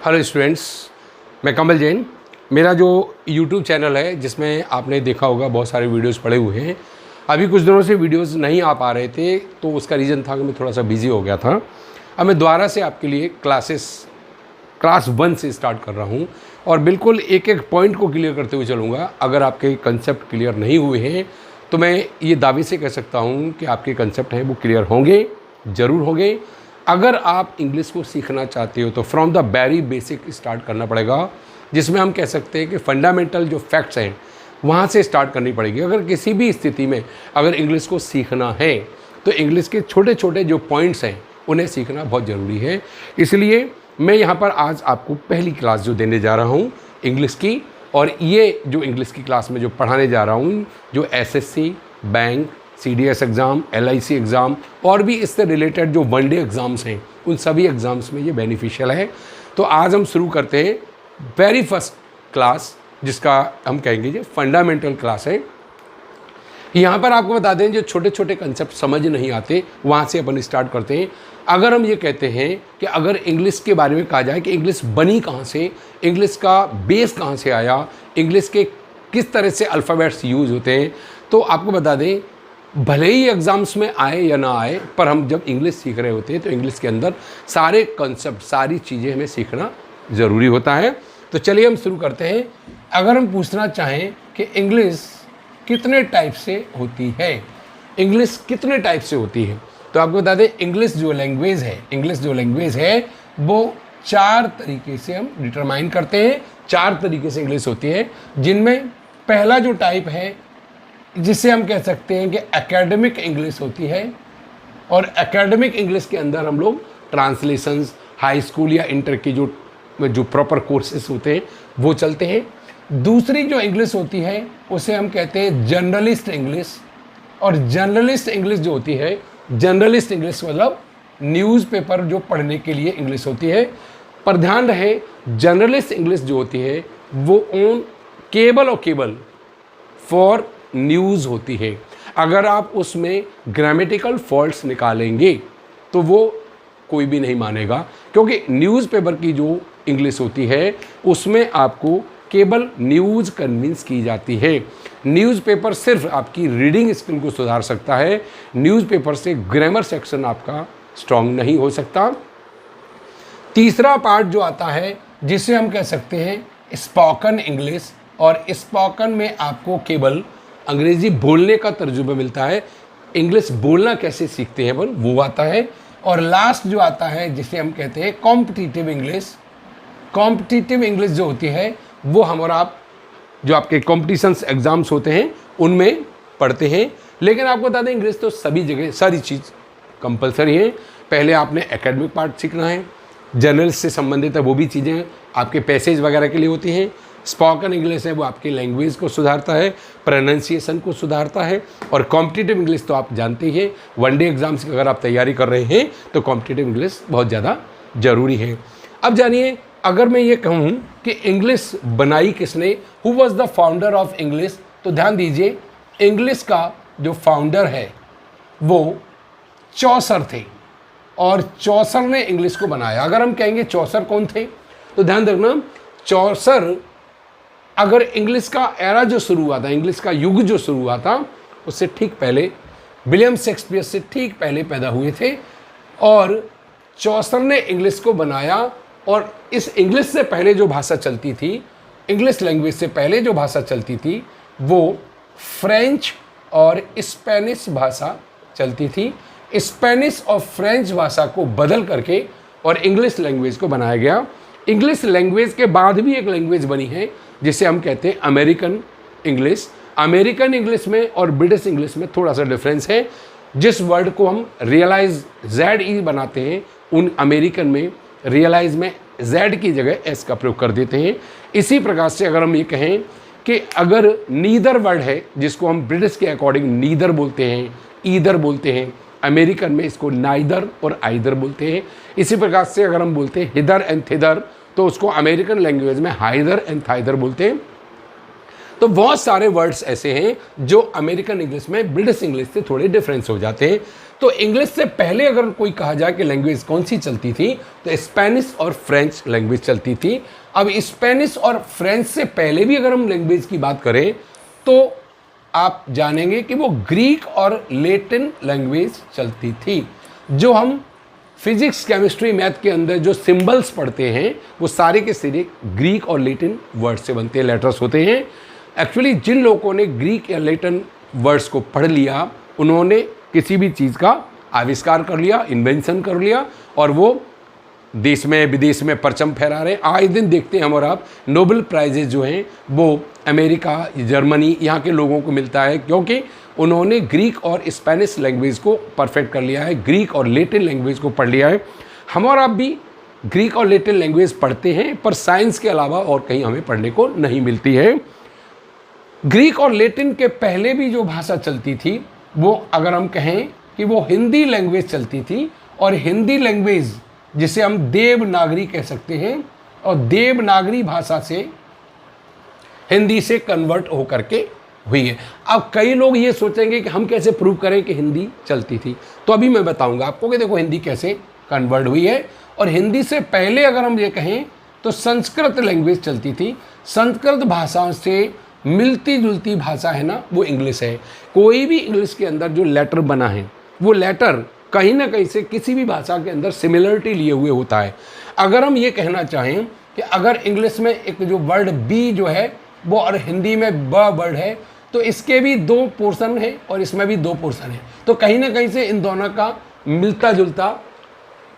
Hello students, मैं कमल जैन। मेरा जो यूट्यूब चैनल है जिसमें आपने देखा होगा बहुत सारे वीडियोस पड़े हुए हैं। अभी कुछ दिनों से वीडियोस नहीं आ पा रहे थे तो उसका रीज़न था कि मैं थोड़ा सा बिज़ी हो गया था। अब मैं दोबारा से आपके लिए क्लास 1 से स्टार्ट कर रहा हूँ और बिल्कुल एक एक पॉइंट को क्लियर करते हुए चलूँगा। अगर आपके कंसेप्ट क्लियर नहीं हुए हैं तो मैं ये दावे से कह सकता हूँ कि आपके कंसेप्ट हैं वो क्लियर होंगे, ज़रूर होंगे। अगर आप इंग्लिश को सीखना चाहते हो तो from the very basic start करना पड़ेगा, जिसमें हम कह सकते हैं कि फंडामेंटल जो फैक्ट्स हैं वहाँ से स्टार्ट करनी पड़ेगी। अगर किसी भी स्थिति में अगर इंग्लिश को सीखना है तो इंग्लिश के छोटे छोटे जो पॉइंट्स हैं उन्हें सीखना बहुत ज़रूरी है। इसलिए मैं यहाँ पर आज आपको पहली क्लास जो देने जा रहा हूँ इंग्लिश की, और ये जो इंग्लिश की क्लास में जो पढ़ाने जा रहा हूँ जो SSC, bank, CDS exam, LIC exam और भी इससे रिलेटेड जो वनडे एग्ज़ाम्स हैं उन सभी एग्ज़ाम्स में ये बेनिफिशियल है। तो आज हम शुरू करते हैं वेरी फर्स्ट क्लास, जिसका हम कहेंगे ये फंडामेंटल क्लास है। यहाँ पर आपको बता दें जो छोटे छोटे कंसेप्ट समझ नहीं आते वहाँ से अपन स्टार्ट करते हैं। अगर हम ये कहते हैं कि अगर इंग्लिश के बारे में कहा जाए कि इंग्लिश बनी कहाँ से, इंग्लिश का बेस कहाँ से आया, इंग्लिश के किस तरह से अल्फ़ाबेट्स यूज़ होते हैं, तो आपको बता दें भले ही एग्ज़ाम्स में आए या ना आए, पर हम जब इंग्लिश सीख रहे होते हैं तो इंग्लिश के अंदर सारे कंसेप्ट, सारी चीज़ें हमें सीखना ज़रूरी होता है। तो चलिए हम शुरू करते हैं। अगर हम पूछना चाहें कि इंग्लिश कितने टाइप से होती है, इंग्लिश कितने टाइप से होती है, तो आपको बता दें इंग्लिश जो लैंग्वेज है वो 4 तरीके से हम डिटरमाइन करते हैं। 4 तरीके से इंग्लिश होती है, जिनमें पहला जो टाइप है जिसे हम कह सकते हैं कि एकेडमिक इंग्लिश होती है, और एकेडमिक इंग्लिश के अंदर हम लोग ट्रांसलेशंस, हाई स्कूल या इंटर की जो प्रॉपर कोर्सेज होते हैं वो चलते हैं। दूसरी जो इंग्लिश होती है उसे हम कहते हैं जर्नलिस्ट इंग्लिश, और जर्नलिस्ट इंग्लिश जो होती है, जर्नलिस्ट इंग्लिश मतलब न्यूज़पेपर जो पढ़ने के लिए इंग्लिश होती है। पर ध्यान रहे जर्नलिस्ट इंग्लिश जो होती है वो ऑन केवल फॉर न्यूज़ होती है। अगर आप उसमें ग्रामेटिकल फॉल्ट्स निकालेंगे तो वो कोई भी नहीं मानेगा, क्योंकि न्यूज़पेपर की जो इंग्लिश होती है उसमें आपको केवल न्यूज़ कन्विंस की जाती है। न्यूज़पेपर सिर्फ आपकी रीडिंग स्किल को सुधार सकता है, न्यूज़पेपर से ग्रामर सेक्शन आपका स्ट्रॉन्ग नहीं हो सकता। तीसरा पार्ट जो आता है जिसे हम कह सकते हैं स्पोकन इंग्लिश, और स्पोकन में आपको केवल अंग्रेज़ी बोलने का तर्जुबा मिलता है, इंग्लिश बोलना कैसे सीखते हैं वो आता है। और लास्ट जो आता है जिसे हम कहते हैं कॉम्पिटिटिव इंग्लिश। कॉम्पिटिटिव इंग्लिश जो होती है वो हम और आप जो आपके कॉम्पिटिशन्स एग्ज़ाम्स होते हैं उनमें पढ़ते हैं। लेकिन आपको बता दें इंग्लिश तो सभी जगह सारी चीज़ कंपलसरी है। पहले आपने एकेडमिक पार्ट सीखना है, जर्नलिस्ट से संबंधित है वो भी चीज़ें आपके पैसेज वगैरह के लिए होती हैं। स्पोकन इंग्लिश है वो आपकी लैंग्वेज को सुधारता है, प्रोनाउंसिएशन को सुधारता है। और कॉम्पिटिटिव इंग्लिश तो आप जानते ही हैं, वनडे एग्ज़ाम्स की अगर आप तैयारी कर रहे हैं तो कॉम्पिटिटिव इंग्लिश बहुत ज़्यादा ज़रूरी है। अब जानिए, अगर मैं ये कहूँ कि इंग्लिश बनाई किसने, who was the founder of English, तो ध्यान दीजिए इंग्लिश का जो फाउंडर है वो चौसर थे, और चौसर ने इंग्लिश को बनाया। अगर हम कहेंगे चौसर कौन थे तो ध्यान रखना चौसर, अगर इंग्लिश का एरा जो शुरू हुआ था, इंग्लिश का युग जो शुरू हुआ था उससे ठीक पहले विलियम शेक्सपियर से ठीक पहले पैदा हुए थे, और चौसर ने इंग्लिश को बनाया। और इस इंग्लिश से पहले जो भाषा चलती थी, इंग्लिश लैंग्वेज से पहले जो भाषा चलती थी वो फ्रेंच और स्पेनिश भाषा चलती थी। स्पेनिश और फ्रेंच भाषा को बदल करके और इंग्लिश लैंग्वेज को बनाया गया। इंग्लिश लैंग्वेज के बाद भी एक लैंग्वेज बनी है जिसे हम कहते हैं अमेरिकन इंग्लिश। अमेरिकन इंग्लिश में और ब्रिटिश इंग्लिश में थोड़ा सा डिफरेंस है। जिस वर्ड को हम रियलाइज ZE बनाते हैं, उन अमेरिकन में रियलाइज में Z की जगह S का प्रयोग कर देते हैं। इसी प्रकार से अगर हम ये कहें कि अगर नीदर वर्ड है जिसको हम ब्रिटिश के अकॉर्डिंग नीदर बोलते हैं, ईदर बोलते हैं, अमेरिकन में इसको नाइदर और आइदर बोलते हैं। इसी प्रकार से अगर हम बोलते हैं हिदर एंड थिदर तो उसको अमेरिकन लैंग्वेज में हाइदर एंड थाइदर बोलते हैं। तो बहुत सारे वर्ड्स ऐसे हैं जो अमेरिकन इंग्लिश में ब्रिटिश इंग्लिश से थोड़े डिफरेंस हो जाते हैं। तो इंग्लिश से पहले अगर कोई कहा जाए कि लैंग्वेज कौन सी चलती थी, तो स्पेनिश और फ्रेंच लैंग्वेज चलती थी। अब स्पेनिश और फ्रेंच से पहले भी अगर हम लैंग्वेज की बात करें तो आप जानेंगे कि वो ग्रीक और लैटिन लैंग्वेज चलती थी। जो हम फिजिक्स, केमिस्ट्री, मैथ के अंदर जो सिंबल्स पढ़ते हैं वो सारे के सारे ग्रीक और लैटिन वर्ड से बनते हैं, लेटर्स होते हैं। एक्चुअली जिन लोगों ने ग्रीक या लैटिन वर्ड्स को पढ़ लिया उन्होंने किसी भी चीज़ का आविष्कार कर लिया, इन्वेंशन कर लिया, और वो देश में विदेश में परचम फहरा रहे हैं। आए दिन देखते हैं हम और आप नोबेल प्राइजेज जो हैं वो अमेरिका, जर्मनी, यहाँ के लोगों को मिलता है क्योंकि उन्होंने ग्रीक और स्पेनिश लैंग्वेज को परफेक्ट कर लिया है, ग्रीक और लैटिन लैंग्वेज को पढ़ लिया है। हम और आप भी ग्रीक और लैटिन लैंग्वेज पढ़ते हैं, पर साइंस के अलावा और कहीं हमें पढ़ने को नहीं मिलती है। ग्रीक और लैटिन के पहले भी जो भाषा चलती थी वो अगर हम कहें कि वो हिंदी लैंग्वेज चलती थी, और हिंदी लैंग्वेज जिसे हम देवनागरी कह सकते हैं, और देवनागरी भाषा से हिंदी से कन्वर्ट होकर के हुई है। अब कई लोग ये सोचेंगे कि हम कैसे प्रूव करें कि हिंदी चलती थी, तो अभी मैं बताऊंगा आपको कि देखो हिंदी कैसे कन्वर्ट हुई है। और हिंदी से पहले अगर हम ये कहें तो संस्कृत लैंग्वेज चलती थी। संस्कृत भाषा से मिलती जुलती भाषा है ना, वो इंग्लिश है। कोई भी इंग्लिश के अंदर जो लेटर बना है वो लेटर कहीं ना कहीं से किसी भी भाषा के अंदर सिमिलरिटी लिए हुए होता है। अगर हम ये कहना चाहें कि अगर इंग्लिश में एक जो वर्ड बी जो है वो और हिंदी में ब वर्ड है, तो इसके भी दो पोर्शन है और इसमें भी दो पोर्शन है, तो कहीं ना कहीं से इन दोनों का मिलता जुलता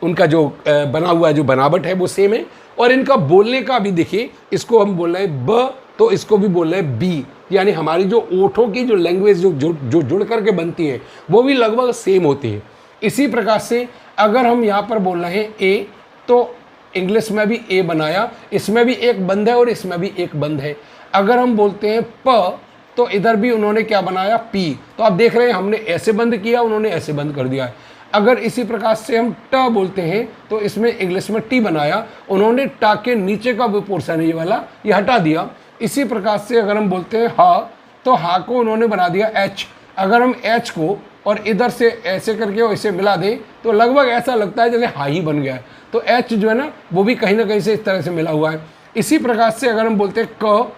उनका जो बना हुआ जो बनावट है वो सेम है। और इनका बोलने का भी देखिए, इसको हम बोल रहे हैं ब, तो इसको भी बोल रहे हैं बी, यानी हमारी जो ओठों की जो लैंग्वेज जो जुड़ करके बनती है वो भी लगभग सेम होती है। इसी प्रकार से अगर हम यहाँ पर बोल रहे हैं ए, तो इंग्लिश में भी ए बनाया, इसमें भी एक बंद है और इसमें भी एक बंद है। अगर हम बोलते हैं प, तो इधर भी उन्होंने क्या बनाया, पी। तो आप देख रहे हैं हमने ऐसे बंद किया, उन्होंने ऐसे बंद कर दिया है। अगर इसी प्रकार से हम ट बोलते हैं तो इसमें इंग्लिश में टी बनाया, उन्होंने टा के नीचे का वो पोर्शन है ये वाला, ये हटा दिया। इसी प्रकार से अगर हम बोलते हैं हा, तो हा को उन्होंने बना दिया एच। अगर हम एच को और इधर से ऐसे करके और इसे मिला दें तो लगभग ऐसा लगता है जैसे हा ही बन गया है। तो एच जो है ना वो भी कहीं ना कहीं से इस तरह से मिला हुआ है। इसी प्रकार से अगर हम बोलते हैं क,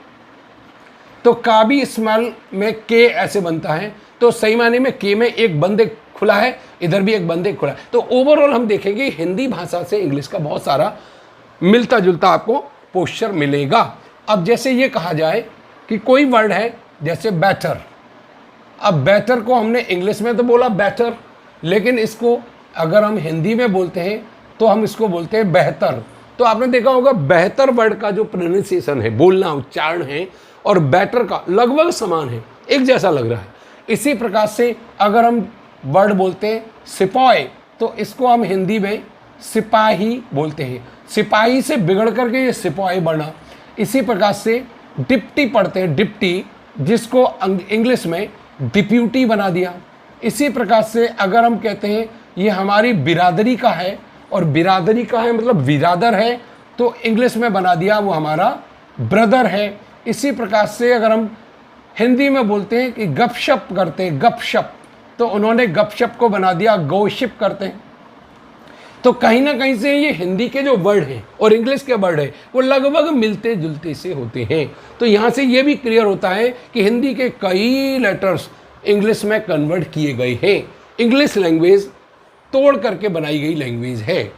तो का भी स्मॉल में के ऐसे बनता है, तो सही मायने में के में एक बंद एक खुला है, इधर भी एक बंद एक खुला है। तो ओवरऑल हम देखेंगे हिंदी भाषा से इंग्लिश का बहुत सारा मिलता जुलता आपको पोस्चर मिलेगा। अब जैसे ये कहा जाए कि कोई वर्ड है जैसे बेटर, अब बेटर को हमने इंग्लिश में तो बोला बेटर, लेकिन इसको अगर हम हिंदी में बोलते हैं तो हम इसको बोलते हैं बेहतर। तो आपने देखा होगा बेहतर वर्ड का जो प्रोनाउंसिएशन है, बोलना उच्चारण है, और बेटर का लगभग समान है, एक जैसा लग रहा है। इसी प्रकार से अगर हम वर्ड बोलते हैं सिपाही, तो इसको हम हिंदी में सिपाही बोलते हैं, सिपाही से बिगड़ करके ये सिपाही बना। इसी प्रकार से डिप्टी पढ़ते हैं, डिप्टी, जिसको इंग्लिश में डिप्यूटी बना दिया। इसी प्रकार से अगर हम कहते हैं ये हमारी बिरादरी का है, और बिरादरी का है मतलब बिरादर है, तो इंग्लिश में बना दिया वो हमारा ब्रदर है। इसी प्रकार से अगर हम हिंदी में बोलते हैं कि गपशप करते हैं, गपशप, तो उन्होंने गपशप को बना दिया गॉसिप करते हैं। तो कहीं ना कहीं से ये हिंदी के जो वर्ड हैं और इंग्लिश के वर्ड है वो लगभग मिलते जुलते से होते हैं। तो यहाँ से ये भी क्लियर होता है कि हिंदी के कई लेटर्स इंग्लिश में कन्वर्ट किए गए हैं। इंग्लिश लैंग्वेज तोड़ करके बनाई गई लैंग्वेज है,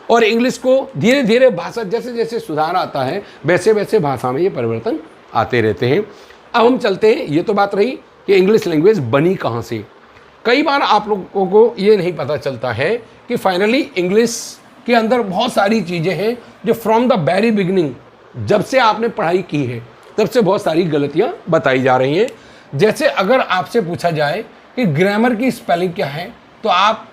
और इंग्लिश को धीरे धीरे भाषा जैसे जैसे सुधार आता है वैसे वैसे भाषा में ये परिवर्तन आते रहते हैं। अब हम चलते हैं, ये तो बात रही कि इंग्लिश लैंग्वेज बनी कहाँ से। कई बार आप लोगों को ये नहीं पता चलता है कि फाइनली इंग्लिश के अंदर बहुत सारी चीज़ें हैं जो फ्रॉम द वेरी बिगिनिंग, जब से आपने पढ़ाई की है तब से बहुत सारी गलतियाँ बताई जा रही हैं। जैसे अगर आपसे पूछा जाए कि ग्रामर की स्पेलिंग क्या है, तो आप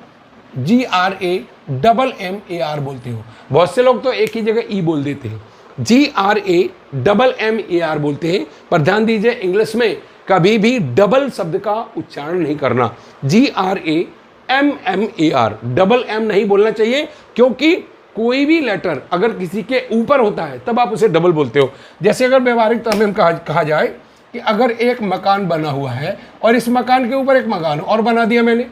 GRAMMAR बोलते हो। बहुत से लोग तो एक ही जगह ई बोल देते हैं, GRAMMAR बोलते हैं, पर ध्यान दीजिए इंग्लिश में कभी भी डबल शब्द का उच्चारण नहीं करना। GRAMMAR, डबल एम नहीं बोलना चाहिए, क्योंकि कोई भी लेटर अगर किसी के ऊपर होता है तब आप उसे डबल बोलते हो। जैसे अगर व्यवहारिक टर्म में कहा जाए कि अगर एक मकान बना हुआ है और इस मकान के ऊपर एक मकान और बना दिया मैंने,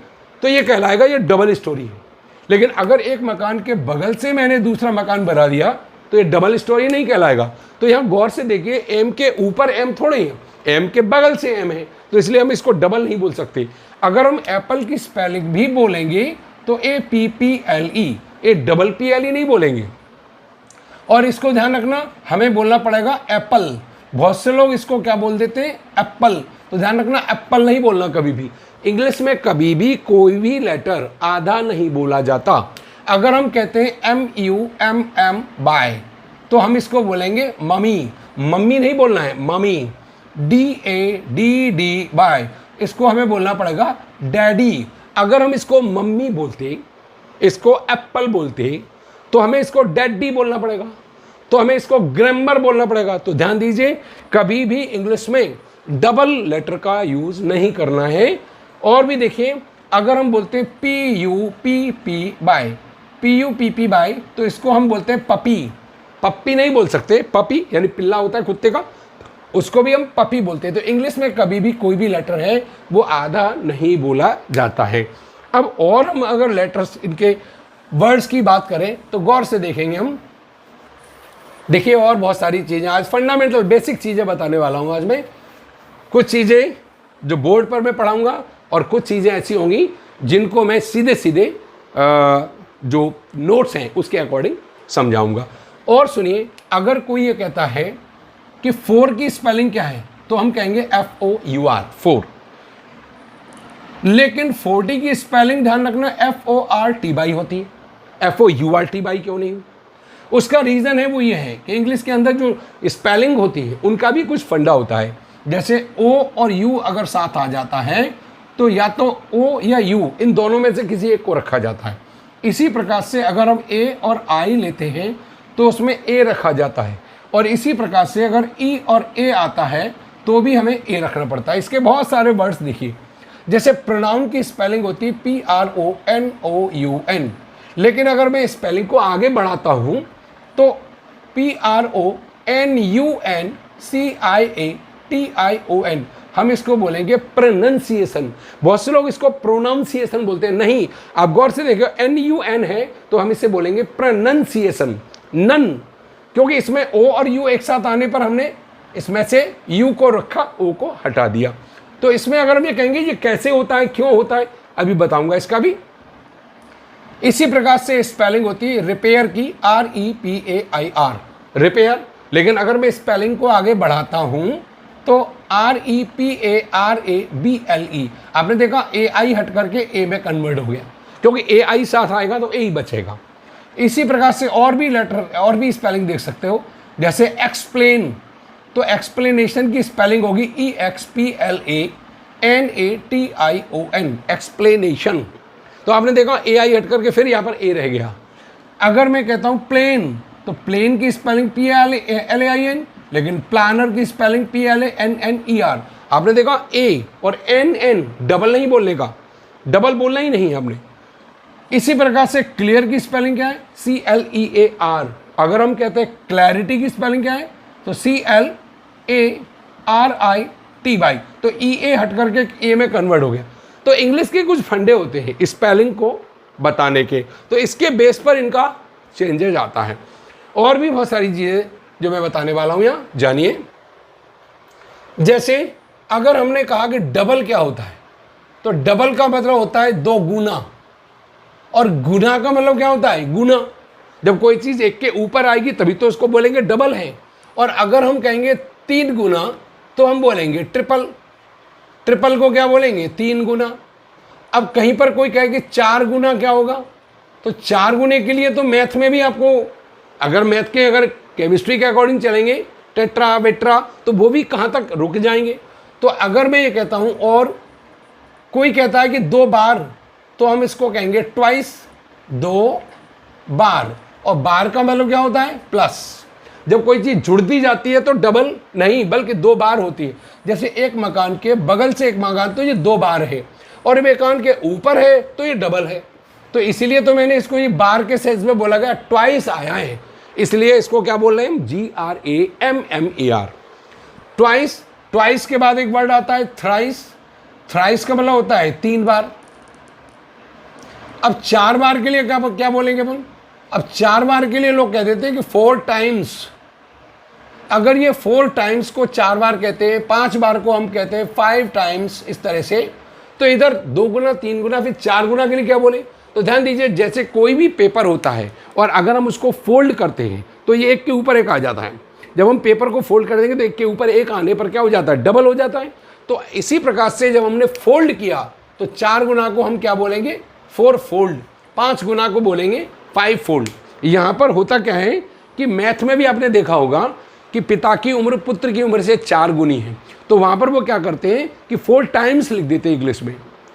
तो ये कहलाएगा ये डबल स्टोरी है। लेकिन अगर एक मकान के बगल से मैंने दूसरा मकान बना दिया तो ये डबल स्टोरी नहीं कहलाएगा। तो यहाँ गौर से देखिए, एम के ऊपर एम थोड़े है, एम के बगल से एम है, तो इसलिए हम इसको डबल नहीं बोल सकते। अगर हम एप्पल की स्पेलिंग भी बोलेंगे तो APPLE, ए डबल PLE नहीं बोलेंगे। और इसको ध्यान रखना, हमें बोलना पड़ेगा एप्पल। बहुत से लोग इसको क्या बोल देते हैं, एप्पल। तो ध्यान रखना, एप्पल नहीं बोलना कभी भी। इंग्लिश में कभी भी कोई भी लेटर आधा नहीं बोला जाता। अगर हम कहते हैं MUMM बाय, तो हम इसको बोलेंगे मम्मी। मम्मी नहीं बोलना है, मम्मी। DADD बाय, इसको हमें बोलना पड़ेगा डैडी। अगर हम इसको मम्मी बोलते, इसको एप्पल बोलते, तो हमें इसको डैडी बोलना पड़ेगा, तो हमें इसको ग्रामर बोलना पड़ेगा। तो ध्यान दीजिए, कभी भी इंग्लिश में डबल लेटर का यूज नहीं करना है। और भी देखिए, अगर हम बोलते हैं PUPP बाय, PUPP बाय, तो इसको हम बोलते हैं पपी। पप्पी नहीं बोल सकते, पपी यानी पिल्ला होता है कुत्ते का, उसको भी हम पपी बोलते हैं। तो इंग्लिश में कभी भी कोई भी लेटर है वो आधा नहीं बोला जाता है। अब और हम अगर लेटर्स, इनके वर्ड्स की बात करें तो गौर से देखेंगे हम। देखिए, और बहुत सारी चीज़ें, आज फंडामेंटल बेसिक चीज़ें बताने वाला हूँ। आज मैं कुछ चीज़ें जो बोर्ड पर मैं पढ़ाऊँगा और कुछ चीज़ें ऐसी होंगी जिनको मैं सीधे सीधे जो नोट्स हैं उसके अकॉर्डिंग समझाऊँगा। और सुनिए, अगर कोई ये कहता है कि 4 की स्पेलिंग क्या है, तो हम कहेंगे FOUR, 4। लेकिन 40 की स्पेलिंग ध्यान रखना FORT बाई होती है, FOURT बाई क्यों नहीं? उसका रीज़न है वो ये है कि इंग्लिश के अंदर जो स्पेलिंग होती है उनका भी कुछ फंडा होता है। जैसे O और U अगर साथ आ जाता है तो या तो O या U, इन दोनों में से किसी एक को रखा जाता है। इसी प्रकार से अगर हम A और I लेते हैं तो उसमें A रखा जाता है। और इसी प्रकार से अगर E और A आता है तो भी हमें A रखना पड़ता है। इसके बहुत सारे वर्ड्स देखिए, जैसे प्रोनाउन की स्पेलिंग होती है PRONOUN, लेकिन अगर मैं स्पेलिंग को आगे बढ़ाता हूँ तो PRONUNCIATION, हम इसको बोलेंगे प्रोनाउंसिएशन। बहुत से लोग इसको प्रोनाउंसिएशन बोलते हैं, नहीं, आप गौर से देखो, NUN है तो हम इसे बोलेंगे प्रोनाउंसिएशन, नन, क्योंकि इसमें O और U एक साथ आने पर हमने इसमें से U को रखा, O को हटा दिया। तो इसमें अगर हम ये कहेंगे ये कैसे होता है, क्यों होता है, अभी बताऊंगा इसका भी। इसी प्रकार से स्पेलिंग होती है रिपेयर की, REPAIR, रिपेयर। लेकिन अगर मैं स्पेलिंग को आगे बढ़ाता हूं तो REPARABLE, आपने देखा AI हट करके A में कन्वर्ट हो गया, क्योंकि AI साथ आएगा तो A ही बचेगा। इसी प्रकार से और भी लेटर, और भी स्पेलिंग देख सकते हो, जैसे एक्सप्लेन, तो एक्सप्लेनेशन की स्पेलिंग होगी EXPLANATION, एक्सप्लेनेशन। तो आपने देखा AI हट करके फिर यहाँ पर A रह गया। अगर मैं कहता हूँ प्लेन, तो प्लेन की स्पेलिंग PLAIN, लेकिन प्लानर की स्पेलिंग PLANNER। आपने देखा A और NN डबल नहीं बोलने का, डबल बोलना ही नहीं है आपने। इसी प्रकार से क्लियर की स्पेलिंग क्या है, CLEAR। अगर हम कहते हैं क्लैरिटी की स्पेलिंग क्या है, तो CLARITY, तो EA हट करके A में कन्वर्ट हो गया। तो इंग्लिश के कुछ फंडे होते हैं स्पेलिंग को बताने के, तो इसके बेस पर इनका चेंजेज आता है। और भी बहुत सारी चीज़ें जो मैं बताने वाला हूँ यहाँ, जानिए। जैसे अगर हमने कहा कि डबल क्या होता है, तो डबल का मतलब होता है 2 गुना, और गुना का मतलब क्या होता है, गुना। जब कोई चीज़ एक के ऊपर आएगी तभी तो उसको बोलेंगे डबल है। और अगर हम कहेंगे 3 गुना तो हम बोलेंगे ट्रिपल। ट्रिपल को क्या बोलेंगे, 3 गुना। अब कहीं पर कोई कहे कि 4 गुना क्या होगा, तो 4 गुने के लिए तो मैथ में भी आपको, अगर मैथ के, अगर केमिस्ट्री के अकॉर्डिंग चलेंगे, टेट्रा वेट्रा, तो वो भी कहाँ तक रुक जाएंगे। तो अगर मैं ये कहता हूँ और कोई कहता है कि 2 बार, तो हम इसको कहेंगे ट्वाइस, 2 बार। और बार का मतलब क्या होता है, प्लस। जब कोई चीज़ जुड़ती जाती है तो डबल नहीं बल्कि 2 बार होती है। जैसे एक मकान के बगल से एक मकान, तो ये 2 बार है, और मकान के ऊपर है तो ये डबल है। तो इसीलिए तो मैंने इसको ये बार के सेंस में बोला गया, ट्वाइस आया है, इसलिए इसको क्या बोल रहे हैं, GRAMMER, ट्वाइस। ट्वाइस के बाद एक वर्ड आता है थ्राइस। थ्राइस का मतलब होता है 3 बार। अब 4 बार के लिए क्या क्या बोलेंगे अपन? अब 4 बार के लिए लोग कह देते हैं कि 4 टाइम्स। अगर ये 4 टाइम्स को 4 बार कहते हैं, 5 बार को हम कहते हैं 5 टाइम्स, इस तरह से, तो इधर 2 गुना, 3 गुना, फिर 4 गुना के लिए क्या बोले? तो ध्यान दीजिए, जैसे कोई भी पेपर होता है और अगर हम उसको फोल्ड करते हैं तो ये एक के ऊपर एक आ जाता है। जब हम पेपर को फोल्ड कर देंगे तो एक के ऊपर एक आने पर क्या हो जाता है? डबल हो जाता है। तो इसी प्रकार से जब हमने फोल्ड किया तो 4 गुना को हम क्या बोलेंगे? 4 फोल्ड। 5 गुना को बोलेंगे 5 फोल्ड। यहाँ पर होता क्या है कि मैथ में भी आपने देखा होगा कि पिता की उम्र पुत्र की उम्र से 4 गुनी है, तो वहाँ पर वो क्या करते हैं कि 4 टाइम्स लिख देते हैं इंग्लिश में,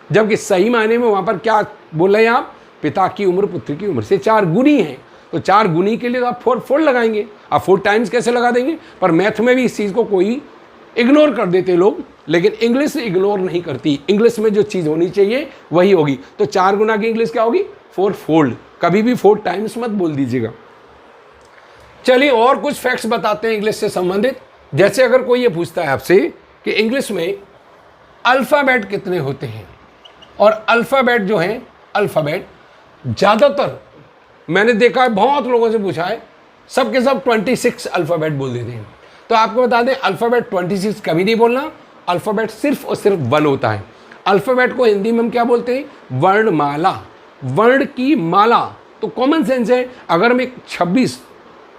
जबकि सही मायने में वहाँ पर क्या बोल रहे हैं आप? पिता की उम्र पुत्र की उम्र से 4 गुनी है। तो 4 गुनी के लिए तो आप 4 फोल्ड लगाएंगे, आप 4 टाइम्स कैसे लगा देंगे? पर मैथ में भी इस चीज़ को कोई इग्नोर कर देते लोग, लेकिन इंग्लिश इग्नोर नहीं करती। इंग्लिश में जो चीज़ होनी चाहिए वही होगी। तो 4 गुना की इंग्लिश क्या होगी? 4 फोल्ड। कभी भी 4 टाइम्स मत बोल दीजिएगा। चलिए और कुछ फैक्ट्स बताते हैं इंग्लिश से संबंधित। जैसे अगर कोई ये पूछता है आपसे कि इंग्लिश में अल्फ़ाबेट कितने होते हैं, और अल्फ़ाबेट जो है, अल्फ़ाबेट ज़्यादातर मैंने देखा है, बहुत लोगों से पूछा है, सब के सब 26 अल्फ़ाबेट बोल देते हैं। तो आपको बता दें, अल्फ़ाबेट 26 कभी नहीं बोलना। अल्फ़ाबेट सिर्फ और सिर्फ 1 होता है। अल्फ़ाबेट को हिंदी में हम क्या बोलते हैं? वर्णमाला। वर्ण की माला। तो कॉमन सेंस है, अगर हम एक 26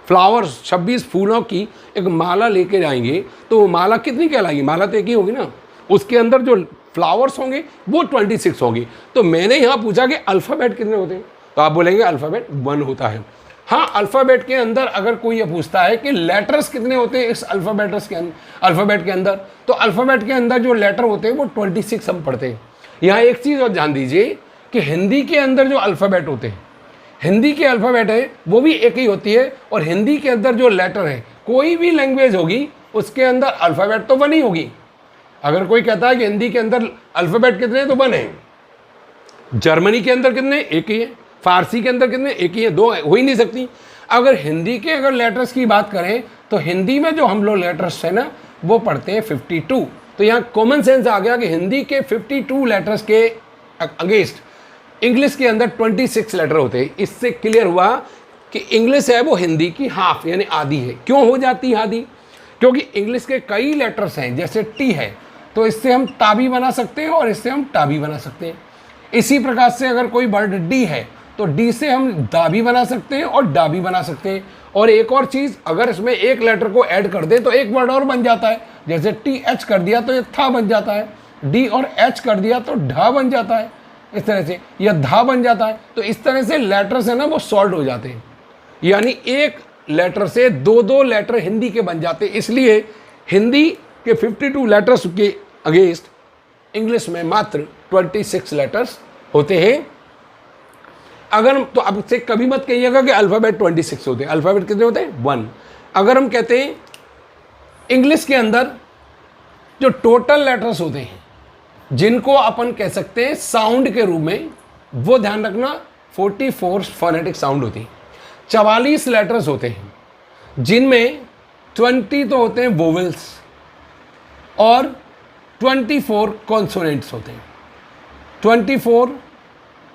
फ्लावर्स, 26 फूलों की एक माला लेके जाएंगे तो वो माला कितनी कहलाएगी? माला तो एक ही होगी ना, उसके अंदर जो फ्लावर्स होंगे वो 26 होंगी। तो मैंने यहाँ पूछा कि अल्फ़ाबेट कितने होते हैं, तो आप बोलेंगे अल्फ़ाबेट 1 होता है। हाँ, अल्फ़ाबेट के अंदर अगर कोई ये पूछता है कि लेटर्स कितने होते हैं इस अल्फ़ाबेट के अंदर, तो अल्फ़ाबेट के अंदर जो लेटर होते हैं वो 26 हम पढ़ते हैं। यहाँ एक चीज़ और ध्यान दीजिए कि हिंदी के अंदर जो अल्फ़ाबेट होते हैं, हिंदी के अल्फ़ाबेट है वो भी एक ही होती है, और हिंदी के अंदर जो लेटर है, कोई भी लैंग्वेज होगी उसके अंदर अल्फ़ाबेट तो 1 ही होगी। अगर कोई कहता है कि हिंदी के अंदर अल्फ़ाबेट कितने, तो 1 है। जर्मनी के अंदर कितने? एक ही है। फारसी के अंदर कितने? एक ही है, 2 हो ही नहीं सकती। अगर हिंदी के अगर लेटर्स की बात करें तो हिंदी में जो हम लोग लेटर्स है ना वो पढ़ते हैं 52। तो यहाँ कॉमन सेंस आ गया कि हिंदी के 52 लेटर्स के अगेंस्ट इंग्लिश के अंदर 26 लेटर होते हैं। इससे क्लियर हुआ कि इंग्लिश है वो हिंदी की हाफ यानी आधी है। क्यों हो जाती है आधी? क्योंकि इंग्लिश के कई लेटर्स हैं, जैसे टी है तो इससे हम ता भी बना सकते हैं और इससे हम टा भी बना सकते हैं। इसी प्रकार से अगर कोई वर्ड डी है तो डी से हम दा भी बना सकते हैं और डा भी बना सकते हैं। और एक और चीज़, अगर इसमें एक लेटर को ऐड कर दे तो एक वर्ड और बन जाता है। जैसे टी एच कर दिया तो ये था बन जाता है, डी और एच कर दिया तो ढा बन जाता है, इस तरह से, या धा बन जाता है। तो इस तरह से लेटर्स है ना वो सॉल्ट हो जाते हैं, यानी एक लेटर से 2-2 लेटर हिंदी के बन जाते हैं। इसलिए हिंदी के 52 लेटर्स के अगेंस्ट इंग्लिश में मात्र 26 लेटर्स होते हैं। अगर तो अब से कभी मत कहिएगा कि अल्फ़ाबेट 26 होते हैं। अल्फ़ाबेट कितने होते हैं? 1। अगर हम कहते हैं इंग्लिश के अंदर जो टोटल लेटर्स होते हैं जिनको अपन कह सकते हैं साउंड के रूप में, वो ध्यान रखना 44 फोनेटिक साउंड होती हैं। 44 लेटर्स होते हैं जिनमें 20 तो होते हैं वोवेल्स और 24 कॉन्सोनेंट्स होते हैं। 24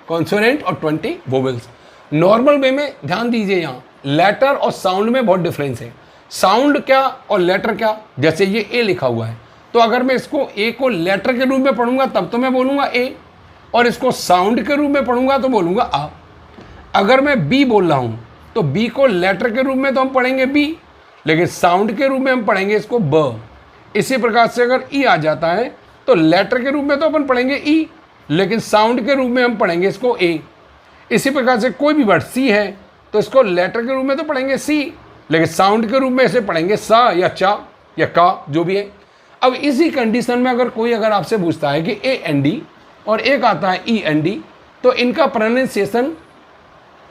कॉन्सोनेंट और 20 वोवेल्स। नॉर्मल वे में ध्यान दीजिए, यहाँ लेटर और साउंड में बहुत डिफरेंस है। साउंड क्या और लेटर क्या? जैसे ये ए लिखा हुआ है, तो अगर मैं इसको ए को लेटर के रूप में पढ़ूंगा तब तो मैं बोलूँगा ए, और इसको साउंड के रूप में पढ़ूंगा तो बोलूँगा आ। अगर मैं बी बोल रहा हूँ तो बी को लेटर के रूप में तो हम पढ़ेंगे बी, लेकिन साउंड के रूप में हम पढ़ेंगे इसको ब। इसी प्रकार से अगर ई आ जाता है तो लेटर के रूप में तो अपन पढ़ेंगे ई, लेकिन साउंड के रूप में हम पढ़ेंगे इसको ए। इसी प्रकार से कोई भी वर्ड सी है तो इसको लेटर के रूप में तो पढ़ेंगे सी, लेकिन साउंड के रूप में इसे पढ़ेंगे सा या चा या का, जो भी है। अब इसी कंडीशन में अगर आपसे पूछता है कि ए एन डी और एक आता है ई एन डी, तो इनका प्रोनाउंसिएशन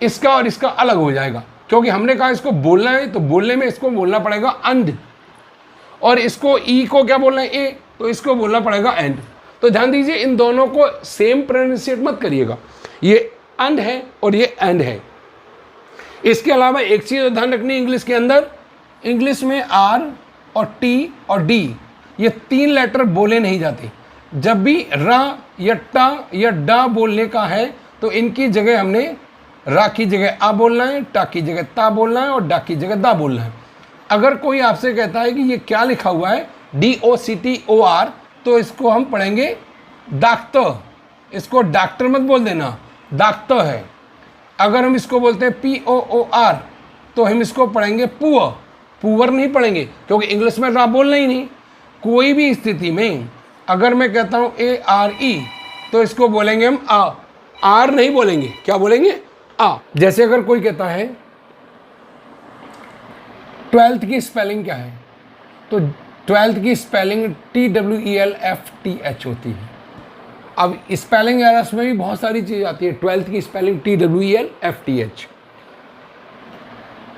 इसका और इसका अलग हो जाएगा, क्योंकि हमने कहा इसको बोलना है तो बोलने में इसको बोलना पड़ेगा अंड, और इसको ई को क्या बोलना है ए, तो इसको बोलना पड़ेगा एंड। तो ध्यान दीजिए, इन दोनों को सेम प्रोनाउंसिएट मत करिएगा, ये अंड है और ये एंड है। इसके अलावा एक चीज़ ध्यान रखनी, इंग्लिश के अंदर, इंग्लिश में आर और टी और डी ये 3 लेटर बोले नहीं जाते। जब भी र या ट या ड बोलने का है तो इनकी जगह हमने रा की जगह आ बोलना है, टा की जगह ता बोलना है और डा की जगह दा बोलना है। अगर कोई आपसे कहता है कि ये क्या लिखा हुआ है DOCTOR, तो इसको हम पढ़ेंगे डॉक्टर। इसको डॉक्टर मत बोल देना, डॉक्टर है। अगर हम इसको बोलते हैं POOR, तो हम इसको पढ़ेंगे पुअर। पुअर नहीं पढ़ेंगे, क्योंकि इंग्लिश में रा बोलना ही नहीं। कोई भी स्थिति में अगर मैं कहता हूँ ARE, तो इसको बोलेंगे हम आ, आर नहीं बोलेंगे। क्या बोलेंगे? आ। जैसे अगर कोई कहता है 12th की स्पेलिंग क्या है, तो 12th की स्पेलिंग TWELFTH होती है। अब स्पेलिंग एरर्स में भी बहुत सारी चीज़ आती है। 12th की स्पेलिंग TWELFTH।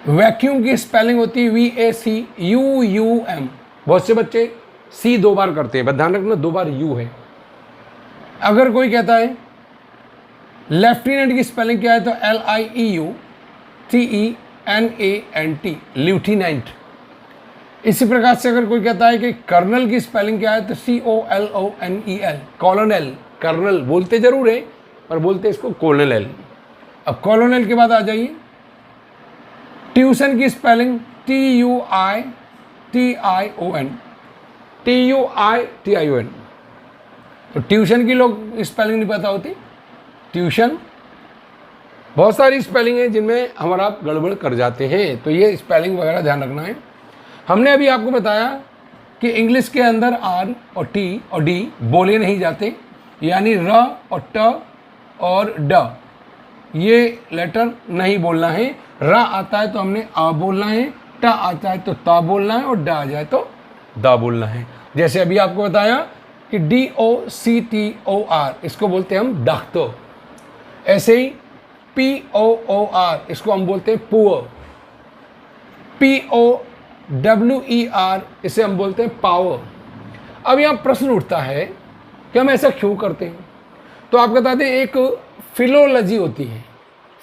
वैक्यूम की स्पेलिंग होती है VACUUM। बहुत से बच्चे सी 2 बार करते हैं, बस ध्यान रखना 2 बार यू है। अगर कोई कहता है लेफ्टिनेंट की स्पेलिंग क्या है, तो LIEUTENANT, ल्यूटिनेंट। इसी प्रकार से अगर कोई कहता है कि कर्नल की स्पेलिंग क्या है, तो COLONEL, कॉलोनेल। कर्नल बोलते जरूर है पर बोलते इसको कोलोनेल। अब कॉलोनेल के बाद आ जाइए, ट्यूशन की स्पेलिंग TUITION। तो ट्यूशन की लोग स्पेलिंग नहीं पता होती। ट्यूशन, बहुत सारी स्पेलिंग है जिनमें हमारा आप गड़बड़ कर जाते हैं, तो ये स्पेलिंग वगैरह ध्यान रखना है। हमने अभी आपको बताया कि इंग्लिश के अंदर R और T और D बोले नहीं जाते, यानी र और ट और ड ये लेटर नहीं बोलना है। रा आता है तो हमने आ बोलना है, ट आता है तो ता बोलना है और ड आ जाए तो दा बोलना है। जैसे अभी आपको बताया कि DOCTOR, इसको बोलते हैं हम डॉक्टर। ऐसे ही POOR, इसको हम बोलते हैं पुअर। POWER, इसे हम बोलते हैं पावर। अब यहाँ प्रश्न उठता है कि हम ऐसा क्यों करते हैं, तो आप बता दें, एक फिलोलॉजी होती है,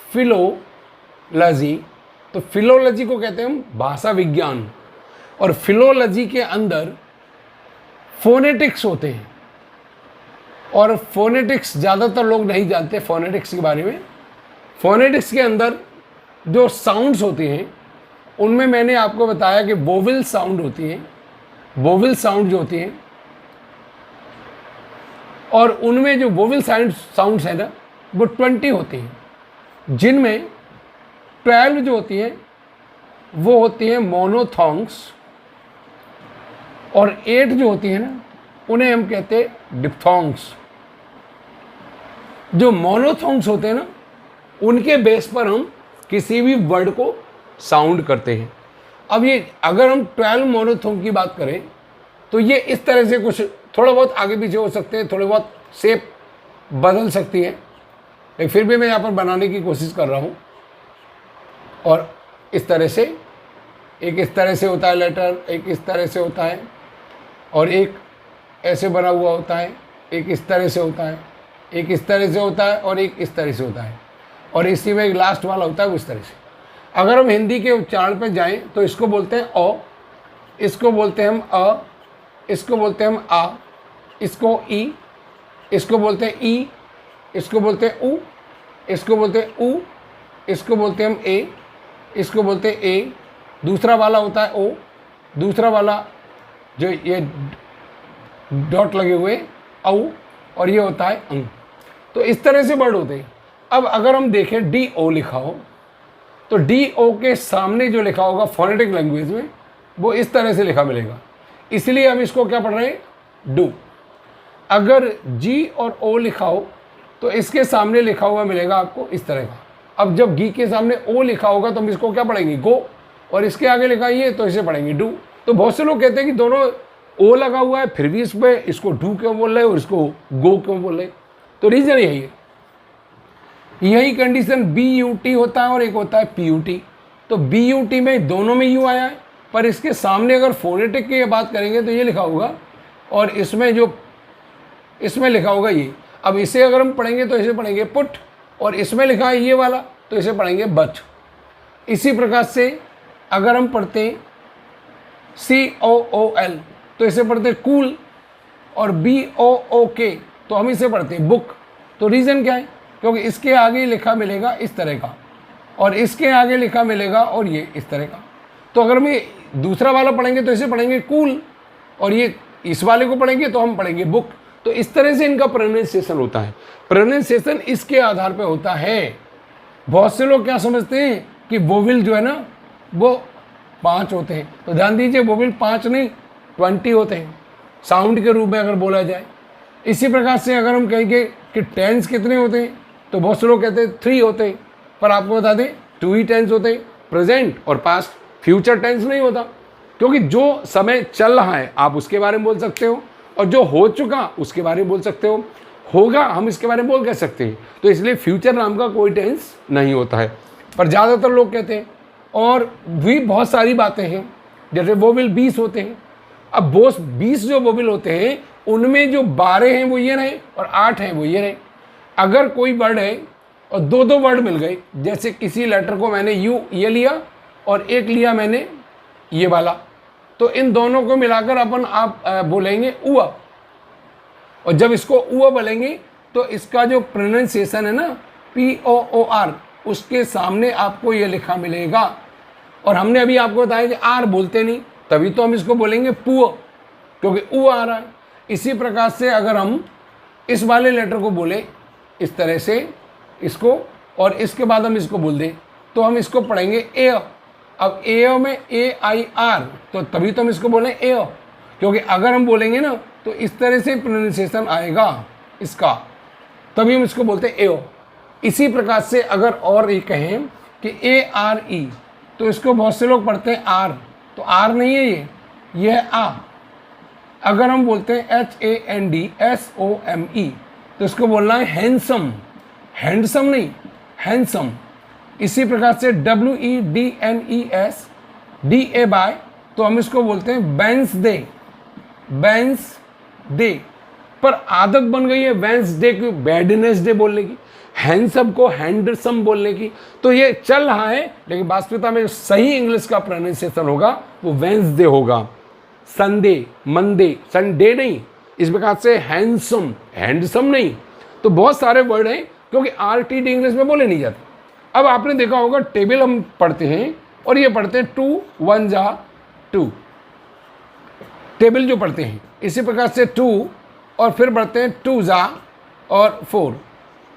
फिलोलॉजी। तो फिलोलॉजी को कहते हैं हम भाषा विज्ञान, और फिलोलॉजी के अंदर फोनेटिक्स होते हैं। और फोनेटिक्स ज़्यादातर लोग नहीं जानते फोनेटिक्स के बारे में। फोनेटिक्स के अंदर जो साउंड्स होती हैं उनमें मैंने आपको बताया कि वोवेल साउंड होती हैं, वोवेल साउंड जो होती हैं, और उनमें जो वोवेल साउंड्स है ना वो 20 होती हैं, जिनमें 12 जो होती हैं वो होती हैं मोनोथॉन्ग्स, और 8 जो होती हैं ना उन्हें हम कहते हैं डिप्थोंग्स। जो मोनोथॉन्ग्स होते हैं ना उनके बेस पर हम किसी भी वर्ड को साउंड करते हैं। अब ये अगर हम 12 मोनोथॉन्ग की बात करें तो ये इस तरह से कुछ थोड़ा बहुत आगे पीछे हो सकते हैं, थोड़े बहुत शेप बदल सकती है, लेकिन फिर भी मैं यहाँ पर बनाने की कोशिश कर रहा हूँ। और इस तरह से, एक इस तरह से होता है लेटर, एक इस तरह से होता है, और एक ऐसे बना हुआ होता है, एक इस तरह से होता है, एक इस तरह से होता है, और एक इस तरह से होता है, और इसी में एक लास्ट वाला होता है वो इस तरह से। अगर हम हिंदी के उच्चारण पे जाएं तो इसको बोलते हैं ओ, इसको बोलते हैं हम अ, इसको बोलते हैं हम आ, इसको ई, इसको बोलते हैं ई, इसको बोलते हैं उ, इसको बोलते हैं उ, इसको बोलते हैं हम ए, इसको बोलते हैं ए। दूसरा वाला होता है ओ, दूसरा वाला जो ये डॉट लगे हुए औ, और ये होता है अंग। तो इस तरह से वर्ड होते हैं। अब अगर हम देखें DO लिखा हो तो DO के सामने जो लिखा होगा फोनेटिक लैंग्वेज में वो इस तरह से लिखा मिलेगा, इसलिए हम इसको क्या पढ़ रहे हैं, डू। अगर G और O लिखा हो तो इसके सामने लिखा हुआ मिलेगा आपको इस तरह का। अब जब गी के सामने O लिखा होगा तो हम इसको क्या पढ़ेंगे, गो, और इसके आगे लिखा है ये तो इसे पढ़ेंगे डू। तो बहुत से लोग कहते हैं कि दोनों O लगा हुआ है फिर भी इसमें इसको डू क्यों बोल रहे हैं और इसको गो क्यों बोल रहे हैं, तो रीज़न यही है। यही कंडीशन BUT होता है और एक होता है PUT। तो BUT में दोनों में U आया है, पर इसके सामने अगर फोनेटिक की बात करेंगे तो ये लिखा होगा, और इसमें जो इसमें लिखा होगा ये। अब इसे अगर हम पढ़ेंगे तो इसे पढ़ेंगे पुट, और इसमें लिखा है ये वाला तो इसे पढ़ेंगे बच। इसी प्रकार से अगर हम पढ़ते हैं COOL तो इसे पढ़ते हैं कूल, और BOOK तो हम इसे पढ़ते हैं बुक। तो रीज़न क्या है, क्योंकि इसके आगे लिखा मिलेगा इस तरह का, और इसके आगे लिखा मिलेगा और ये इस तरह का। तो अगर हम ये दूसरा वाला पढ़ेंगे तो इसे पढ़ेंगे कूल, और ये इस वाले को पढ़ेंगे तो हम पढ़ेंगे बुक। तो इस तरह से इनका प्रोनाउंसिएशन होता है। प्रोनाउंसिएशन इसके आधार पर होता है। बहुत से लोग क्या समझते हैं कि वोवेल जो है ना वो 5 होते हैं, तो ध्यान दीजिए वोवेल 5 नहीं 20 होते हैं साउंड के रूप में अगर बोला जाए। इसी प्रकार से अगर हम कहेंगे कि टेंस कितने होते हैं, तो बहुत से लोग कहते हैं 3 होते हैं, पर आपको बता दें 2 ही टेंस होते हैं, प्रेजेंट और पास्ट। फ्यूचर टेंस नहीं होता, क्योंकि जो समय चल रहा है आप उसके बारे में बोल सकते हो, और जो हो चुका उसके बारे में बोल सकते हो, होगा हम इसके बारे में बोल कह सकते हैं। तो इसलिए फ्यूचर नाम का कोई टेंस नहीं होता है, पर ज़्यादातर लोग कहते हैं। और भी बहुत सारी बातें हैं, जैसे वोवेल 20 होते हैं। अब 20 जो वोवेल होते हैं उनमें जो 12 हैं वो ये रहे और 8 हैं वो ये रहे। अगर कोई वर्ड है और 2-2 वर्ड मिल गए, जैसे किसी लेटर को मैंने ये लिया और एक लिया मैंने ये वाला, तो इन दोनों को मिलाकर आप बोलेंगे उआ, और जब इसको उआ बोलेंगे तो इसका जो प्रोनाउंसिएशन है ना POOR, उसके सामने आपको ये लिखा मिलेगा। और हमने अभी आपको बताया कि आर बोलते नहीं, तभी तो हम इसको बोलेंगे पुआ, क्योंकि ऊ आ रहा है। इसी प्रकार से अगर हम इस वाले लेटर को बोले इस तरह से इसको, और इसके बाद हम इसको बोल दें, तो हम इसको पढ़ेंगे ए। अब ए में AIR, तो तभी तो हम इसको बोलें ए, क्योंकि अगर हम बोलेंगे ना तो इस तरह से प्रोनाउंसिएशन आएगा इसका, तभी हम इसको बोलते हैं ए। इसी प्रकार से अगर और ये कहें कि ARE, तो इसको बहुत से लोग पढ़ते हैं आर, तो आर नहीं है ये है आ। अगर हम बोलते हैं HANDSOME, तो इसको बोलना है हैंडसम, हैंडसम नहीं हैंडसम। इसी प्रकार से WEDNESDAY, तो हम इसको बोलते हैं वेंसडे, वेंसडे। पर आदत बन गई है वेंसडे की वेडनेसडे बोलने की, हैंडसम को हैंडसम बोलने की। तो ये चल रहा है, लेकिन वास्तविकता में सही इंग्लिश का प्रोनाउंसिएशन होगा वो वेंसडे होगा, संडे, मंडे, संडे नहीं। इस प्रकार से हैंडसम, हैंडसम नहीं। तो बहुत सारे वर्ड हैं, क्योंकि RTD इंग्लिश में बोले नहीं जाते। अब आपने देखा होगा टेबल हम पढ़ते हैं और ये पढ़ते हैं 2 1 जा 2, टेबल जो पढ़ते हैं। इसी प्रकार से 2 और फिर पढ़ते हैं 2 जा और 4।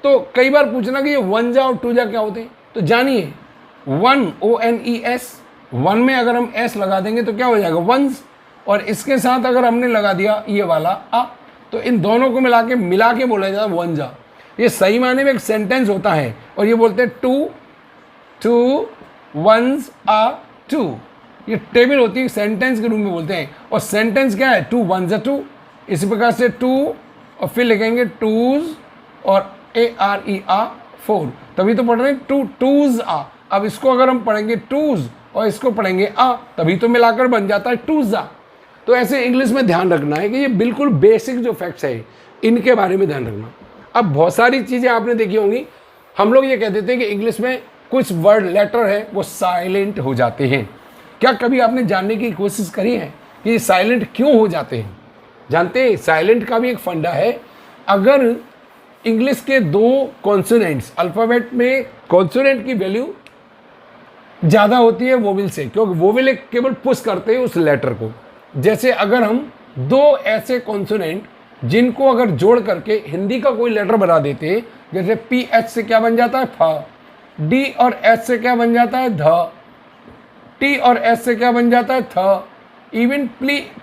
तो कई बार पूछना कि ये 1 जा और 2 जा क्या होते हैं, तो जानिए 1 ONES, 1 में अगर हम S लगा देंगे तो क्या हो जाएगा वंस, और इसके साथ अगर हमने लगा दिया ये वाला आ, तो इन दोनों को मिला के बोला जाता है 1 जा। ये सही माने में एक सेंटेंस होता है, और ये बोलते हैं 2 1s आ 2, ये टेबल होती है, सेंटेंस के रूप में बोलते हैं। और सेंटेंस क्या है 2 1 जा 2। इसी प्रकार से 2 और फिर लिखेंगे 2s और ARE आ 4, तभी तो पढ़ रहे हैं 2 2s आ। अब इसको अगर हम पढ़ेंगे 2s और इसको पढ़ेंगे आ, तभी तो मिलाकर बन जाता है 2s आ। तो ऐसे इंग्लिश में ध्यान रखना है कि ये बिल्कुल बेसिक जो फैक्ट्स है इनके बारे में ध्यान रखना। अब बहुत सारी चीज़ें आपने देखी होंगी, हम लोग ये कह देते हैं कि इंग्लिश में कुछ वर्ड लेटर है वो साइलेंट हो जाते हैं। क्या कभी आपने जानने की कोशिश करी है कि ये साइलेंट क्यों हो जाते हैं? जानते हैं साइलेंट का भी एक फंडा है। अगर इंग्लिश के 2 कॉन्सोनेंट्स, अल्फ़ाबेट में कॉन्सोनेंट की वैल्यू ज़्यादा होती है वोवेल से, क्योंकि वोवेल एक केवल पुश करते हैं उस लेटर को। जैसे अगर हम 2 ऐसे कॉन्सोनेंट जिनको अगर जोड़ करके हिंदी का कोई लेटर बना देते हैं, जैसे PH से क्या बन जाता है फ, D और S से क्या बन जाता है ध, T और S से क्या बन जाता है थ, इवन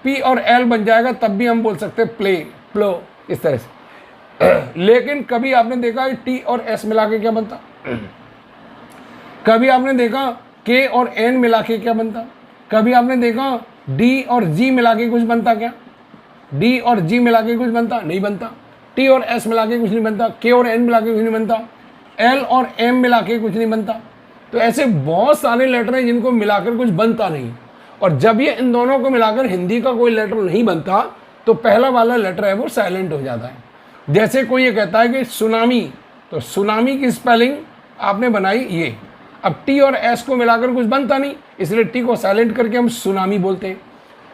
P और L बन जाएगा, तब भी हम बोल सकते हैं प्ले, प्लो, इस तरह से। लेकिन कभी आपने देखा T और S मिला के क्या बनता? कभी आपने देखा K और N मिला के क्या बनता? कभी आपने देखा D और G मिला के कुछ बनता क्या? D और G मिला के कुछ बनता? नहीं बनता। T और S मिला के कुछ नहीं बनता। K और N मिला के कुछ नहीं बनता। L और M मिला के कुछ नहीं बनता। तो ऐसे बहुत सारे लेटर हैं जिनको मिलाकर कुछ बनता नहीं, और जब ये इन दोनों को मिलाकर हिंदी का कोई लेटर नहीं बनता तो पहला वाला लेटर है वो साइलेंट हो जाता है। जैसे कोई ये कहता है कि सुनामी, तो सुनामी की स्पेलिंग आपने बनाई ये, अब T और S को मिलाकर कुछ बनता नहीं, इसलिए T को साइलेंट करके हम सुनामी बोलते हैं।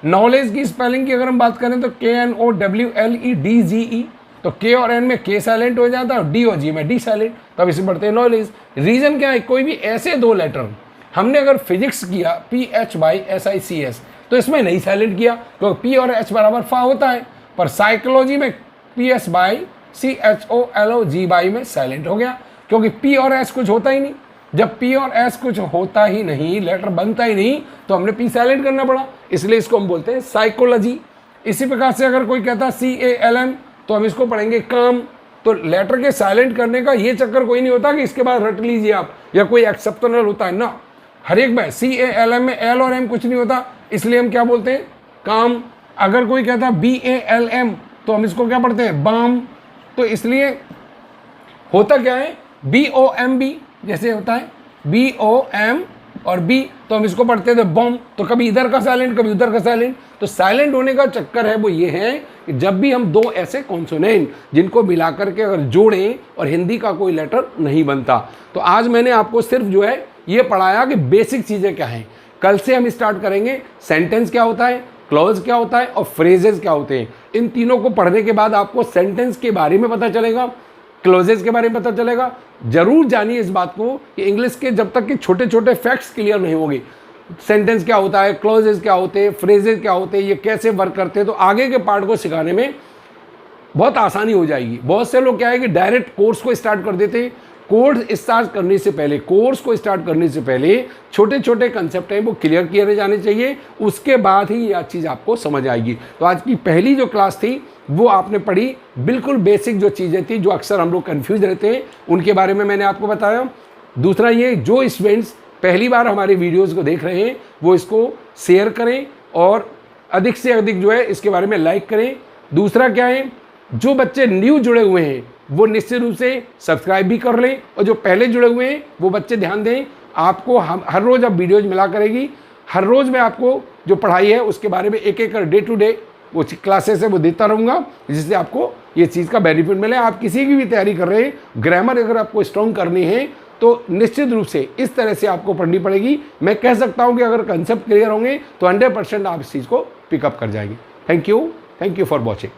नॉलेज की स्पेलिंग की अगर हम बात करें तो KNOWLEDGE, तो के और एन में के साइलेंट हो जाता है और डी और जी में डी साइलेंट। तब इसे पढ़ते हैं नॉलेज। रीज़न क्या है, कोई भी ऐसे दो लेटर हमने अगर फिजिक्स किया PH/SICS तो इसमें नहीं साइलेंट किया क्योंकि P और H बराबर फा होता है, पर साइकोलॉजी में PS/CHOLOG में साइलेंट हो गया क्योंकि P और S कुछ होता ही नहीं। जब P और S कुछ होता ही नहीं, लेटर बनता ही नहीं, तो हमने P साइलेंट करना पड़ा, इसलिए इसको हम बोलते हैं साइकोलॉजी। इसी प्रकार से अगर कोई कहता CALM तो हम इसको पढ़ेंगे काम। तो लेटर के साइलेंट करने का ये चक्कर कोई नहीं होता कि इसके बाद रट लीजिए आप या कोई एक्सेप्शनल होता है ना, हर एक में CALM में L और M कुछ नहीं होता, इसलिए हम क्या बोलते हैं काम। अगर कोई कहता BALM तो हम इसको क्या पढ़ते हैं बाम। तो इसलिए होता क्या है BOMB जैसे होता है BOM और B तो हम इसको पढ़ते थे बॉम। तो कभी इधर का साइलेंट कभी उधर का साइलेंट। तो साइलेंट होने का चक्कर है वो ये है कि जब भी हम दो ऐसे कॉन्सोनेंट जिनको मिलाकर के अगर जोड़ें और हिंदी का कोई लेटर नहीं बनता। तो आज मैंने आपको सिर्फ जो है ये पढ़ाया कि बेसिक चीज़ें क्या हैं। कल से हम स्टार्ट करेंगे सेंटेंस क्या होता है, क्लॉज क्या होता है और फ्रेजेस क्या होते हैं। इन तीनों को पढ़ने के बाद आपको सेंटेंस के बारे में पता चलेगा, क्लोजेस के बारे में पता चलेगा। जरूर जानिए इस बात को कि इंग्लिश के जब तक कि छोटे छोटे फैक्ट्स क्लियर नहीं होंगे, सेंटेंस क्या होता है, क्लोजेस क्या होते हैं, फ्रेजेस क्या होते हैं, ये कैसे वर्क करते हैं, तो आगे के पार्ट को सिखाने में बहुत आसानी हो जाएगी। बहुत से लोग क्या है कि डायरेक्ट कोर्स को स्टार्ट कर देते हैं। कोर्स स्टार्ट करने से पहले छोटे छोटे कंसेप्ट हैं वो क्लियर किए जाने चाहिए, उसके बाद ही यह चीज़ आपको समझ आएगी। तो आज की पहली जो क्लास थी वो आपने पढ़ी, बिल्कुल बेसिक जो चीज़ें थी जो अक्सर हम लोग कन्फ्यूज रहते हैं उनके बारे में मैंने आपको बताया। दूसरा ये, जो स्टूडेंट्स पहली बार हमारे वीडियोज़ को देख रहे हैं वो इसको शेयर करें और अधिक से अधिक जो है इसके बारे में लाइक करें। दूसरा क्या है, जो बच्चे न्यू जुड़े हुए हैं वो निश्चित रूप से सब्सक्राइब भी कर लें, और जो पहले जुड़े हुए हैं वो बच्चे ध्यान दें। आपको हम हर रोज़ अब वीडियोज़ मिला करेगी, हर रोज़ मैं आपको जो पढ़ाई है उसके बारे में एक एक डे टू डे वो क्लासेस है वो देता रहूँगा, जिससे आपको ये चीज़ का बेनिफिट मिले। आप किसी की भी तैयारी कर रहे हैं, ग्रामर अगर आपको स्ट्रॉन्ग करनी है तो निश्चित रूप से इस तरह से आपको पढ़नी पड़ेगी। मैं कह सकता हूँ कि अगर कंसेप्ट क्लियर होंगे तो 100% आप इस चीज़ को पिकअप कर जाएंगे। Thank you for watching.